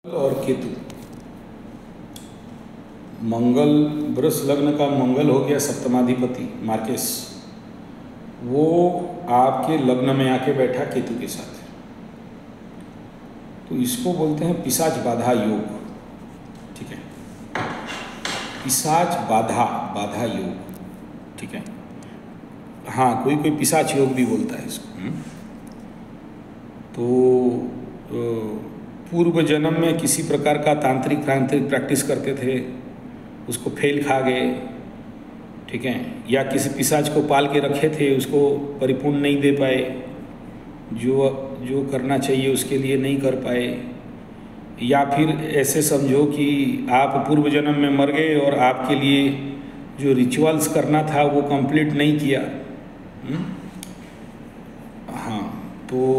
और केतु। मंगल वृष लग्न का मंगल हो गया सप्तमाधिपति मार्केस, वो आपके लग्न में आके बैठा केतु के साथ, तो इसको बोलते हैं पिशाच बाधा योग। ठीक है, पिशाच बाधा योग। ठीक है, हाँ, कोई कोई पिशाच योग भी बोलता है इसको। तो पूर्व जन्म में किसी प्रकार का तांत्रिक प्रैक्टिस करते थे, उसको फेल खा गए। ठीक है, या किसी पिशाच को पाल के रखे थे, उसको परिपूर्ण नहीं दे पाए, जो करना चाहिए उसके लिए नहीं कर पाए। या फिर ऐसे समझो कि आप पूर्व जन्म में मर गए और आपके लिए जो रिचुअल्स करना था वो कंप्लीट नहीं किया। हाँ, तो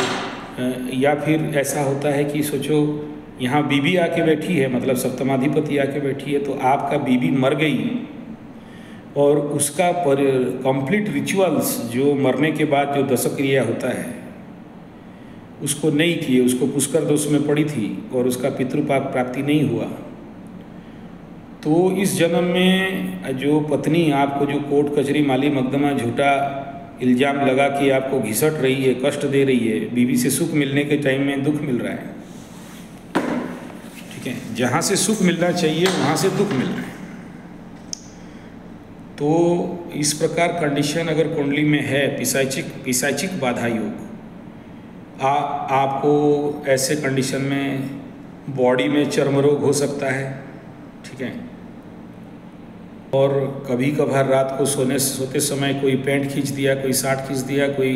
या फिर ऐसा होता है कि सोचो यहाँ बीबी आके बैठी है, मतलब सप्तमाधिपति आके बैठी है, तो आपका बीबी मर गई और उसका कंप्लीट रिचुअल्स जो मरने के बाद जो दशक्रिया होता है उसको नहीं किए, उसको पुष्कर दोष में पड़ी थी और उसका पितृपाक प्राप्ति नहीं हुआ। तो इस जन्म में जो पत्नी आपको जो कोर्ट कचहरी माली मकदमा झूठा इल्ज़ाम लगा कि आपको घिसट रही है, कष्ट दे रही है, बीवी से सुख मिलने के टाइम में दुख मिल रहा है। ठीक है, जहाँ से सुख मिलना चाहिए वहाँ से दुख मिल रहा है। तो इस प्रकार कंडीशन अगर कुंडली में है पिशाचिक बाधा योग, आपको ऐसे कंडीशन में बॉडी में चर्म रोग हो सकता है। ठीक है, और कभी कभार रात को सोते समय कोई पैंट खींच दिया, कोई शर्ट खींच दिया, कोई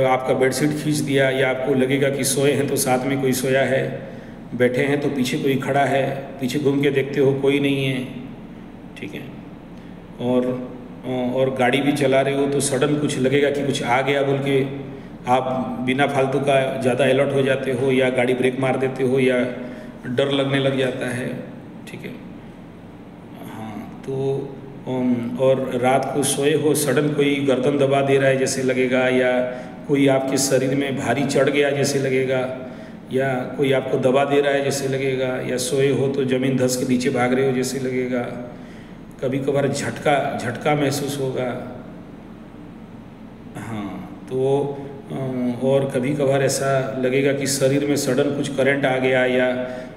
आपका बेडशीट खींच दिया, या आपको लगेगा कि सोए हैं तो साथ में कोई सोया है, बैठे हैं तो पीछे कोई खड़ा है, पीछे घूम के देखते हो कोई नहीं है। ठीक है, और गाड़ी भी चला रहे हो तो सडन कुछ लगेगा कि कुछ आ गया बोल के आप बिना फालतू का ज़्यादा अलर्ट हो जाते हो, या गाड़ी ब्रेक मार देते हो, या डर लगने लग जाता है। ठीक है, हाँ, तो और रात को सोए हो, सडन कोई गर्दन दबा दे रहा है जैसे लगेगा, या कोई आपके शरीर में भारी चढ़ गया जैसे लगेगा, या कोई आपको दबा दे रहा है जैसे लगेगा, या सोए हो तो ज़मीन धंस के नीचे भाग रहे हो जैसे लगेगा। कभी कभार झटका महसूस होगा। हाँ, तो और कभी कभार ऐसा लगेगा कि शरीर में सडन कुछ करंट आ गया, या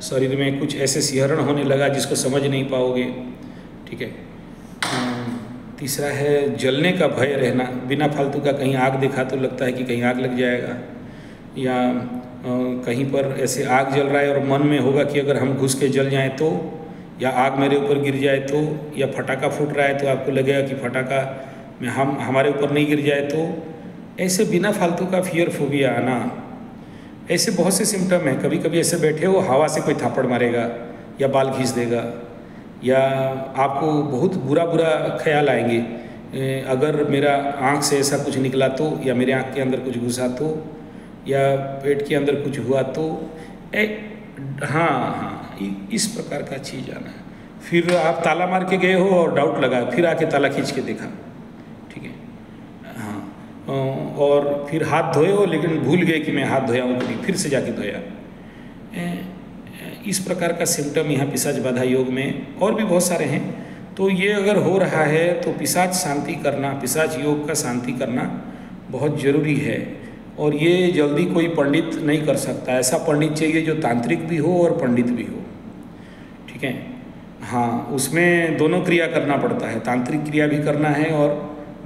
शरीर में कुछ ऐसे सिहरण होने लगा जिसको समझ नहीं पाओगे। ठीक है, तीसरा है जलने का भय रहना, बिना फालतू का कहीं आग देखा तो लगता है कि कहीं आग लग जाएगा, या कहीं पर ऐसे आग जल रहा है और मन में होगा कि अगर हम घुस के जल जाएं तो, या आग मेरे ऊपर गिर जाए तो, या फटाका फूट रहा है तो आपको लगेगा कि फटाका में हमारे ऊपर नहीं गिर जाए तो। ऐसे बिना फालतू का फियर फोबिया आना, ऐसे बहुत से सिम्टम हैं। कभी कभी ऐसे बैठे हो, हवा से कोई थापड़ मारेगा या बाल खींच देगा, या आपको बहुत बुरा ख्याल आएंगे, अगर मेरा आँख से ऐसा कुछ निकला तो, या मेरे आँख के अंदर कुछ घुसा तो, या पेट के अंदर कुछ हुआ तो। हाँ, इस प्रकार का चीज़ आना है। फिर आप ताला मार के गए हो और डाउट लगा, फिर आके ताला खींच के देखा। ठीक है, हाँ, और फिर हाथ धोए हो लेकिन भूल गए कि मैं हाथ धोया हूँ कि नहीं, फिर से जाके धोया। इस प्रकार का सिम्टम यहाँ पिशाच बाधा योग में और भी बहुत सारे हैं। तो ये अगर हो रहा है तो पिशाच शांति करना, पिशाच योग का शांति करना बहुत ज़रूरी है। और ये जल्दी कोई पंडित नहीं कर सकता, ऐसा पंडित चाहिए जो तांत्रिक भी हो और पंडित भी हो। ठीक है, हाँ, उसमें दोनों क्रिया करना पड़ता है, तांत्रिक क्रिया भी करना है और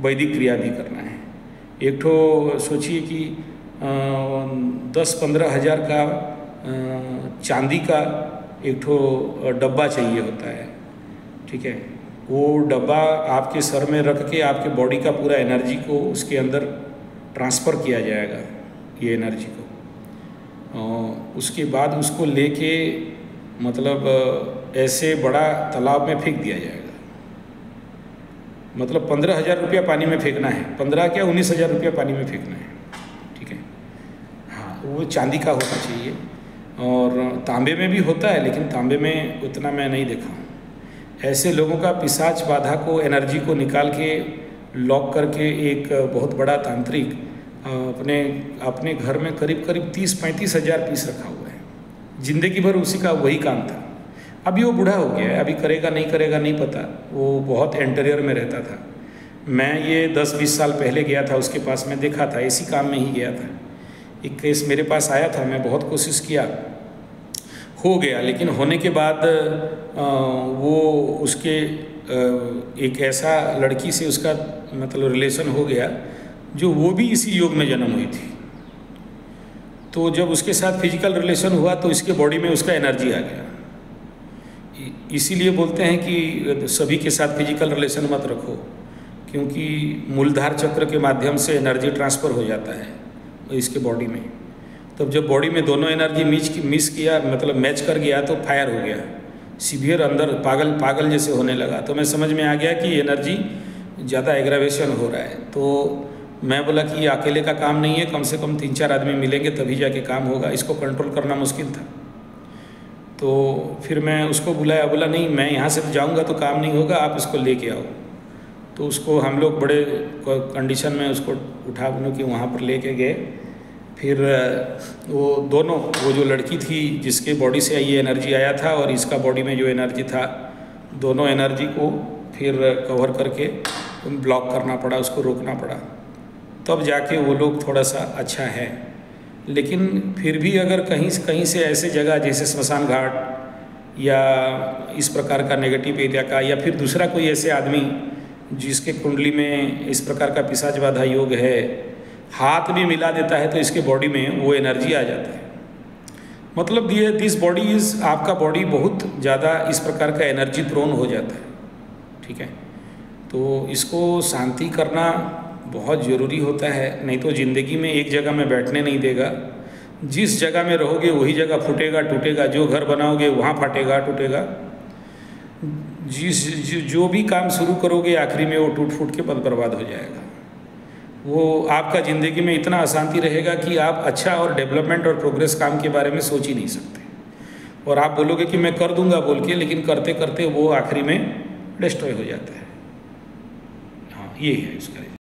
वैदिक क्रिया भी करना है। एक ठो सोचिए कि 10-15 हज़ार का चांदी का एक ठो डब्बा चाहिए होता है। ठीक है, वो डब्बा आपके सर में रख के आपके बॉडी का पूरा एनर्जी को उसके अंदर ट्रांसफ़र किया जाएगा, ये एनर्जी को। उसके बाद उसको लेके मतलब ऐसे बड़ा तालाब में फेंक दिया जाएगा। मतलब 15,000 रुपया पानी में फेंकना है, 15 क्या 19,000 रुपया पानी में फेंकना है। ठीक है, हाँ, वो चांदी का होना चाहिए। और तांबे में भी होता है, लेकिन तांबे में उतना मैं नहीं देखा हूँ। ऐसे लोगों का पिशाच बाधा को, एनर्जी को निकाल के लॉक करके एक बहुत बड़ा तांत्रिक अपने घर में करीब 30-35 हज़ार पीस रखा हुआ है। जिंदगी भर उसी का वही काम था। अभी वो बूढ़ा हो गया है, अभी करेगा नहीं पता। वो बहुत इंटीरियर में रहता था। मैं ये 10-20 साल पहले गया था उसके पास, मैं देखा था, इसी काम में ही गया था। एक केस मेरे पास आया था, मैं बहुत कोशिश किया, हो गया, लेकिन होने के बाद वो उसके एक ऐसा लड़की से उसका मतलब रिलेशन हो गया जो वो भी इसी योग में जन्म हुई थी। तो जब उसके साथ फिजिकल रिलेशन हुआ तो इसके बॉडी में उसका एनर्जी आ गया। इसीलिए बोलते हैं कि सभी के साथ फिजिकल रिलेशन मत रखो, क्योंकि मूलधार चक्र के माध्यम से एनर्जी ट्रांसफ़र हो जाता है इसके बॉडी में। तब जब बॉडी में दोनों एनर्जी मिस किया, मतलब मैच कर गया, तो फायर हो गया, सीवियर, अंदर पागल जैसे होने लगा। तो मैं समझ में आ गया कि एनर्जी ज़्यादा एग्रावेशन हो रहा है। तो मैं बोला कि ये अकेले का काम नहीं है, कम से कम 3-4 आदमी मिलेंगे तभी जाके काम होगा, इसको कंट्रोल करना मुश्किल था। तो फिर मैं उसको बुलाया, बोला नहीं मैं यहाँ से जाऊँगा तो काम नहीं होगा, आप इसको लेके आओ। तो उसको हम लोग बड़े कंडीशन में उसको उठा के वहाँ पर लेके गए। फिर वो दोनों, वो जो लड़की थी जिसके बॉडी से ये एनर्जी आया था और इसका बॉडी में जो एनर्जी था, दोनों एनर्जी को फिर कवर करके ब्लॉक करना पड़ा, उसको रोकना पड़ा, तब जाके वो लोग थोड़ा सा अच्छा है। लेकिन फिर भी अगर कहीं से ऐसे जगह जैसे स्मशान घाट या इस प्रकार का नेगेटिव एरिया का, या फिर दूसरा कोई ऐसे आदमी जिसके कुंडली में इस प्रकार का पिशाच बाधा योग है, हाथ भी मिला देता है तो इसके बॉडी में वो एनर्जी आ जाता है। मतलब दिस बॉडी इज़, आपका बॉडी बहुत ज़्यादा इस प्रकार का एनर्जी प्रोन हो जाता है, ठीक है। तो इसको शांति करना बहुत ज़रूरी होता है, नहीं तो ज़िंदगी में एक जगह में बैठने नहीं देगा। जिस जगह में रहोगे वही जगह फूटेगा टूटेगा, जो घर बनाओगे वहाँ फटेगा टूटेगा, जो भी काम शुरू करोगे आखिरी में वो टूट फूट के बर्बाद हो जाएगा। वो आपका ज़िंदगी में इतना अशांति रहेगा कि आप अच्छा और डेवलपमेंट और प्रोग्रेस काम के बारे में सोच ही नहीं सकते, और आप बोलोगे कि मैं कर दूंगा बोल के, लेकिन करते करते वो आखिरी में डिस्ट्रॉय हो जाता है। हाँ, ये है इसका।